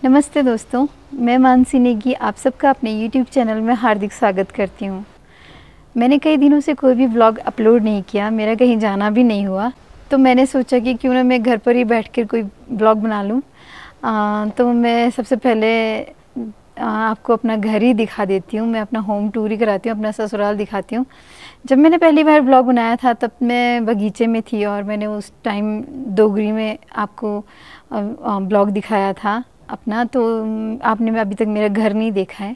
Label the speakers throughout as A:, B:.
A: नमस्ते दोस्तों, मैं मानसी नेगी आप सबका अपने YouTube चैनल में हार्दिक स्वागत करती हूँ। मैंने कई दिनों से कोई भी व्लॉग अपलोड नहीं किया, मेरा कहीं जाना भी नहीं हुआ, तो मैंने सोचा कि क्यों ना मैं घर पर ही बैठकर कोई व्लॉग बना लूँ। तो मैं सबसे पहले आपको अपना घर ही दिखा देती हूँ। मैं अपना होम टूर ही कराती हूँ, अपना ससुराल दिखाती हूँ। जब मैंने पहली बार व्लॉग बनाया था तब मैं बगीचे में थी और मैंने उस टाइम डोगरी में आपको व्लॉग दिखाया था अपना। तो आपने अभी तक मेरा घर नहीं देखा है,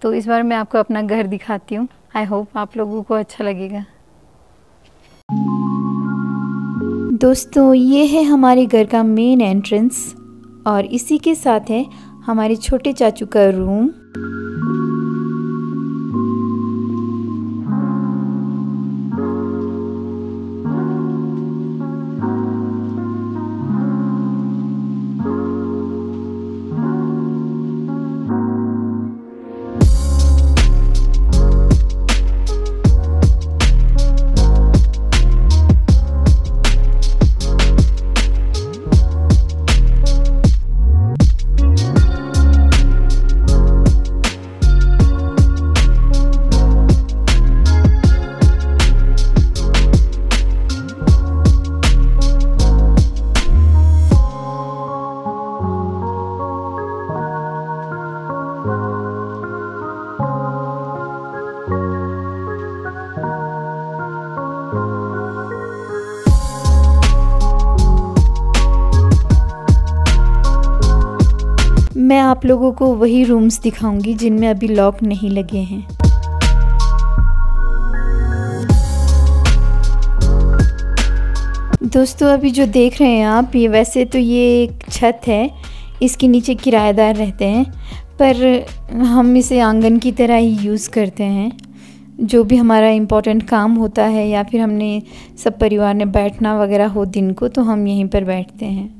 A: तो इस बार मैं आपको अपना घर दिखाती हूँ। आई होप आप लोगों को अच्छा लगेगा। दोस्तों, ये है हमारे घर का मेन एंट्रेंस और इसी के साथ है हमारे छोटे चाचू का रूम। मैं आप लोगों को वही रूम्स दिखाऊंगी जिनमें अभी लॉक नहीं लगे हैं। दोस्तों, अभी जो देख रहे हैं आप, ये वैसे तो ये एक छत है, इसके नीचे किराएदार रहते हैं, पर हम इसे आंगन की तरह ही यूज़ करते हैं। जो भी हमारा इम्पोर्टेंट काम होता है या फिर हमने सब परिवार ने बैठना वगैरह हो दिन को, तो हम यहीं पर बैठते हैं।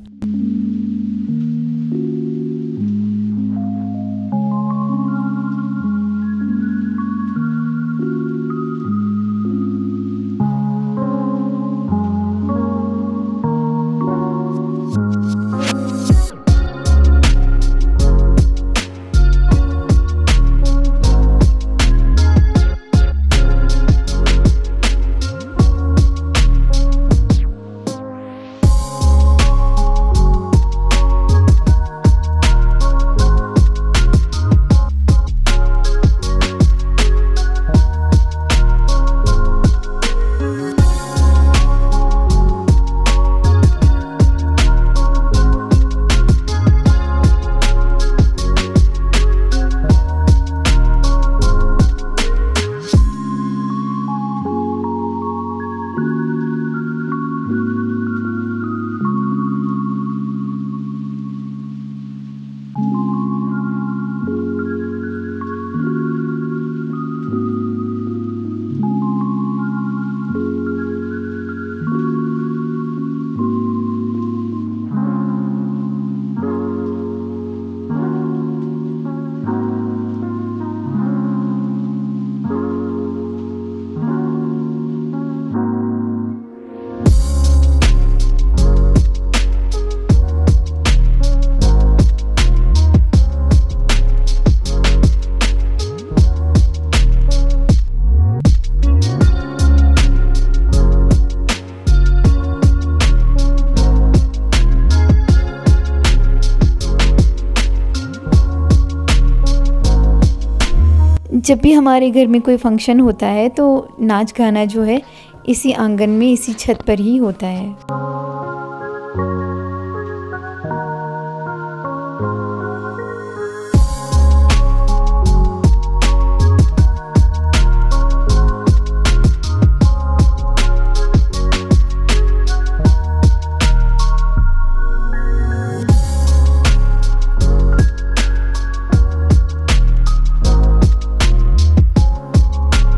A: जब भी हमारे घर में कोई फंक्शन होता है तो नाच गाना जो है इसी आंगन में, इसी छत पर ही होता है।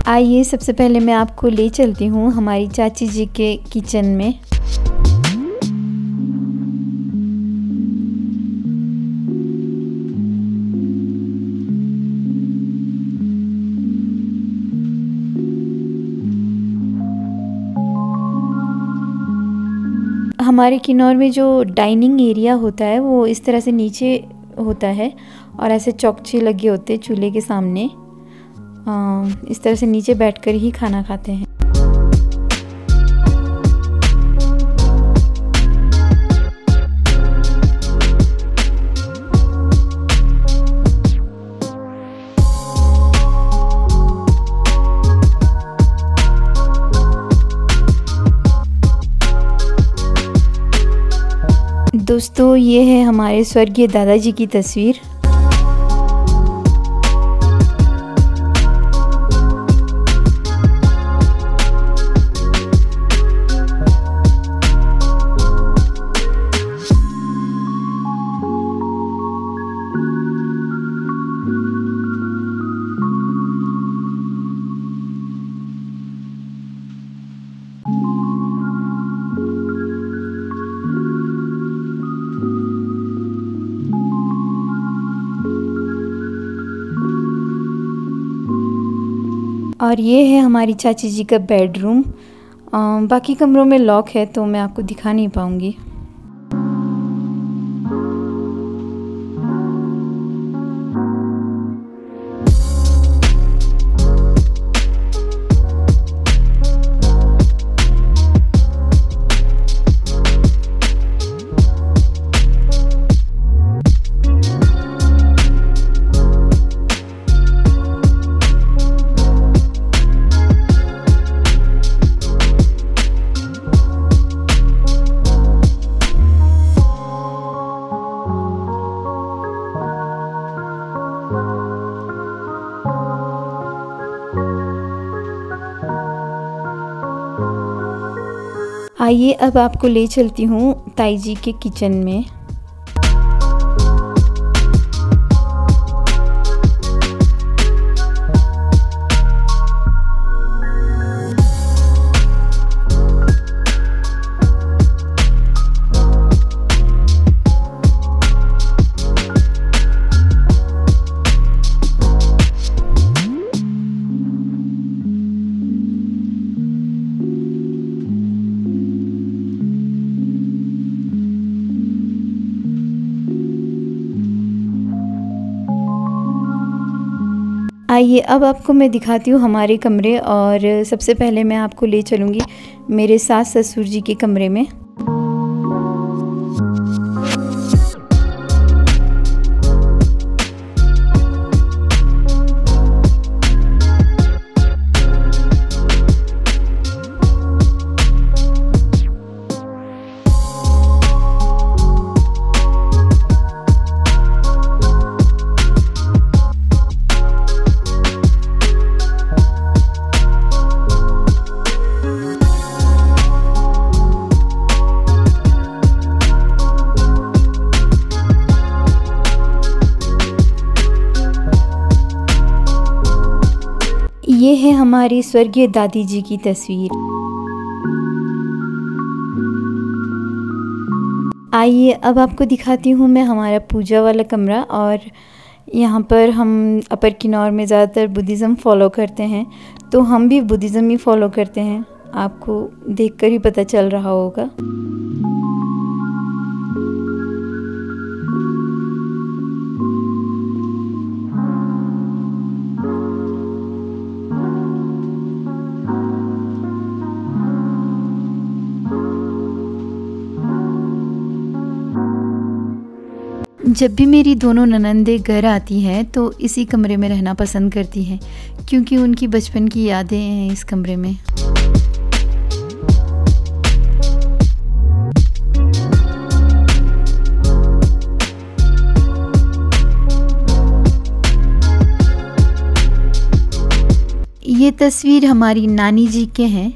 A: आइए, सबसे पहले मैं आपको ले चलती हूँ हमारी चाची जी के किचन में। हमारे किन्नौर में जो डाइनिंग एरिया होता है वो इस तरह से नीचे होता है और ऐसे चौकचे लगे होते हैं चूल्हे के सामने। इस तरह से नीचे बैठकर ही खाना खाते हैं। दोस्तों, ये है हमारे स्वर्गीय दादाजी की तस्वीर। और ये है हमारी चाची जी का बेडरूम। बाकी कमरों में लॉक है तो मैं आपको दिखा नहीं पाऊँगी। आइए अब आपको ले चलती हूँ ताई जी के किचन में। आइए अब आपको मैं दिखाती हूँ हमारे कमरे। और सबसे पहले मैं आपको ले चलूँगी मेरे सास ससुर जी के कमरे में। ये है हमारी स्वर्गीय दादी जी की तस्वीर। आइए अब आपको दिखाती हूँ मैं हमारा पूजा वाला कमरा। और यहाँ पर हम अपर किन्नौर में ज़्यादातर बुद्धिज़्म फॉलो करते हैं, तो हम भी बुद्धिज़्म ही फॉलो करते हैं। आपको देखकर ही पता चल रहा होगा। जब भी मेरी दोनों ननंदें घर आती हैं तो इसी कमरे में रहना पसंद करती हैं, क्योंकि उनकी बचपन की यादें हैं इस कमरे में। ये तस्वीर हमारी नानी जी के हैं।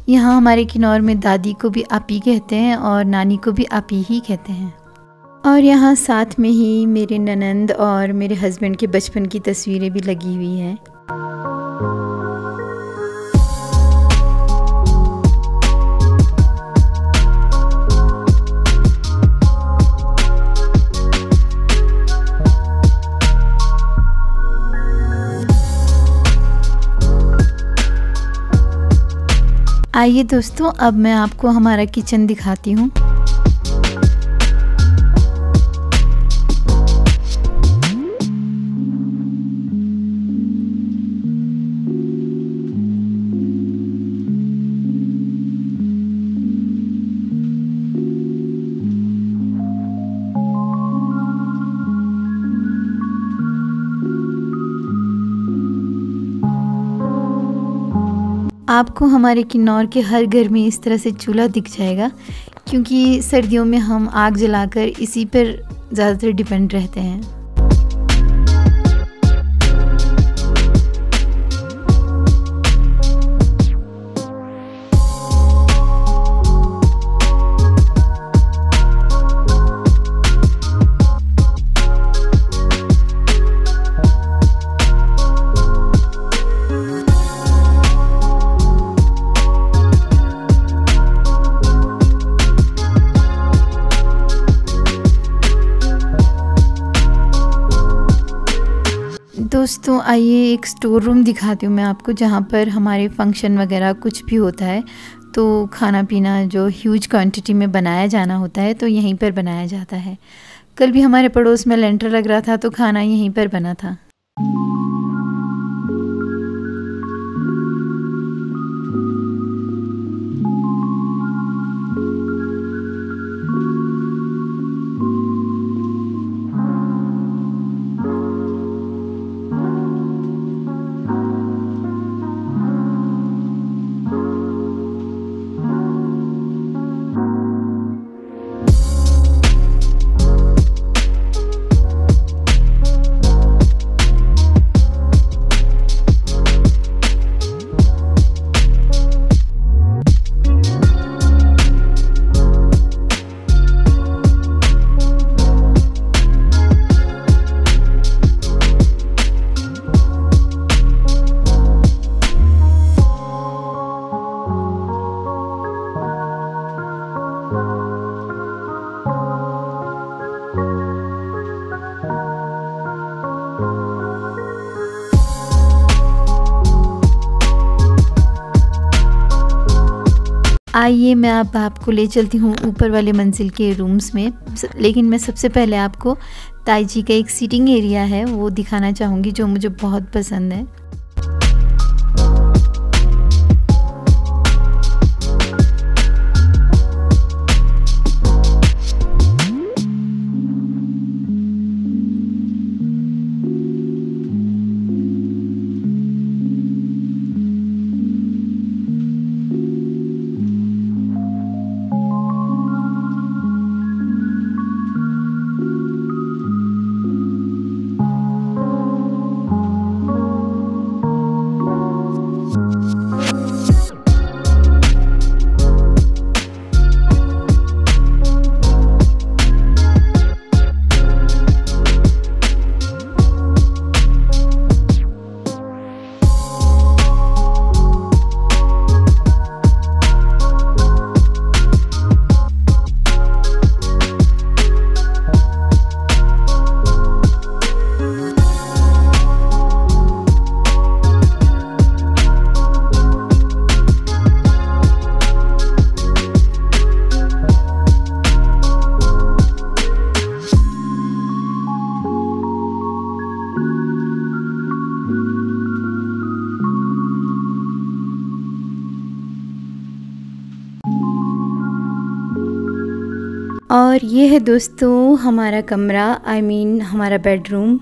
A: यहाँ हमारे किन्नौर में दादी को भी आपी कहते हैं और नानी को भी आपी ही कहते हैं। और यहाँ साथ में ही मेरे ननंद और मेरे हस्बैंड के बचपन की तस्वीरें भी लगी हुई हैं। आइए दोस्तों, अब मैं आपको हमारा किचन दिखाती हूँ। आपको हमारे किन्नौर के हर घर में इस तरह से चूल्हा दिख जाएगा, क्योंकि सर्दियों में हम आग जलाकर इसी पर ज़्यादातर डिपेंड रहते हैं। दोस्तों आइए एक स्टोर रूम दिखाती हूँ मैं आपको, जहाँ पर हमारे फंक्शन वगैरह कुछ भी होता है तो खाना पीना जो ह्यूज क्वांटिटी में बनाया जाना होता है तो यहीं पर बनाया जाता है। कल भी हमारे पड़ोस में लेंटर लग रहा था तो खाना यहीं पर बना था। आइए मैं अब आपको ले चलती हूँ ऊपर वाले मंजिल के रूम्स में, लेकिन मैं सबसे पहले आपको ताईजी का एक सीटिंग एरिया है वो दिखाना चाहूँगी जो मुझे बहुत पसंद है। और ये है दोस्तों हमारा कमरा, हमारा बेडरूम।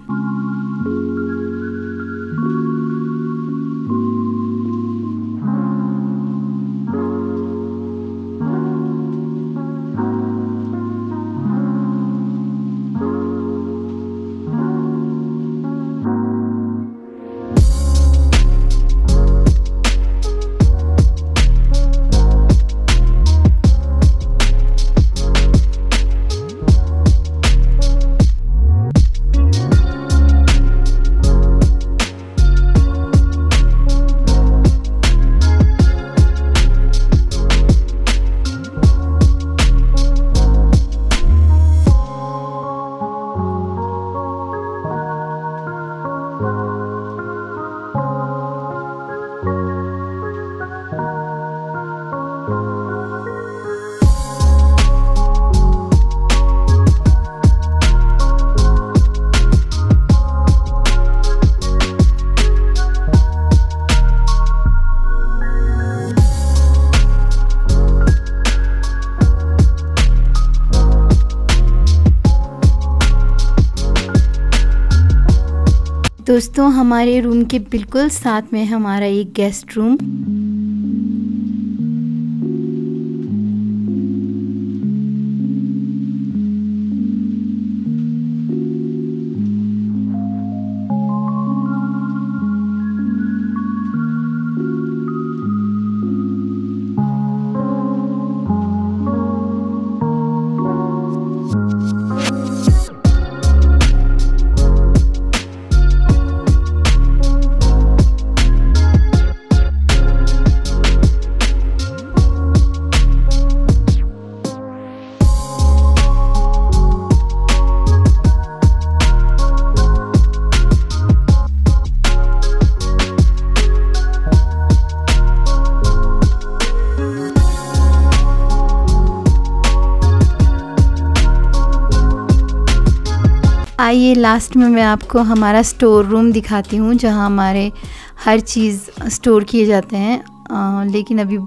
A: दोस्तों हमारे रूम के बिल्कुल साथ में हमारा एक गेस्ट रूम। आइए लास्ट में मैं आपको हमारा स्टोर रूम दिखाती हूँ, जहाँ हमारे हर चीज़ स्टोर किए जाते हैं, लेकिन अभी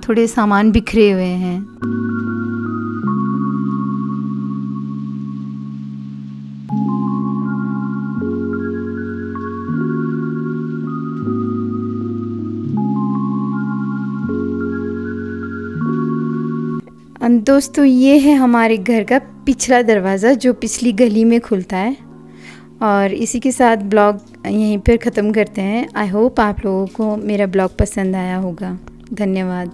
A: थोड़े सामान बिखरे हुए हैं। दोस्तों ये है हमारे घर का पिछला दरवाज़ा जो पिछली गली में खुलता है। और इसी के साथ ब्लॉग यहीं पर ख़त्म करते हैं। आई होप आप लोगों को मेरा ब्लॉग पसंद आया होगा। धन्यवाद।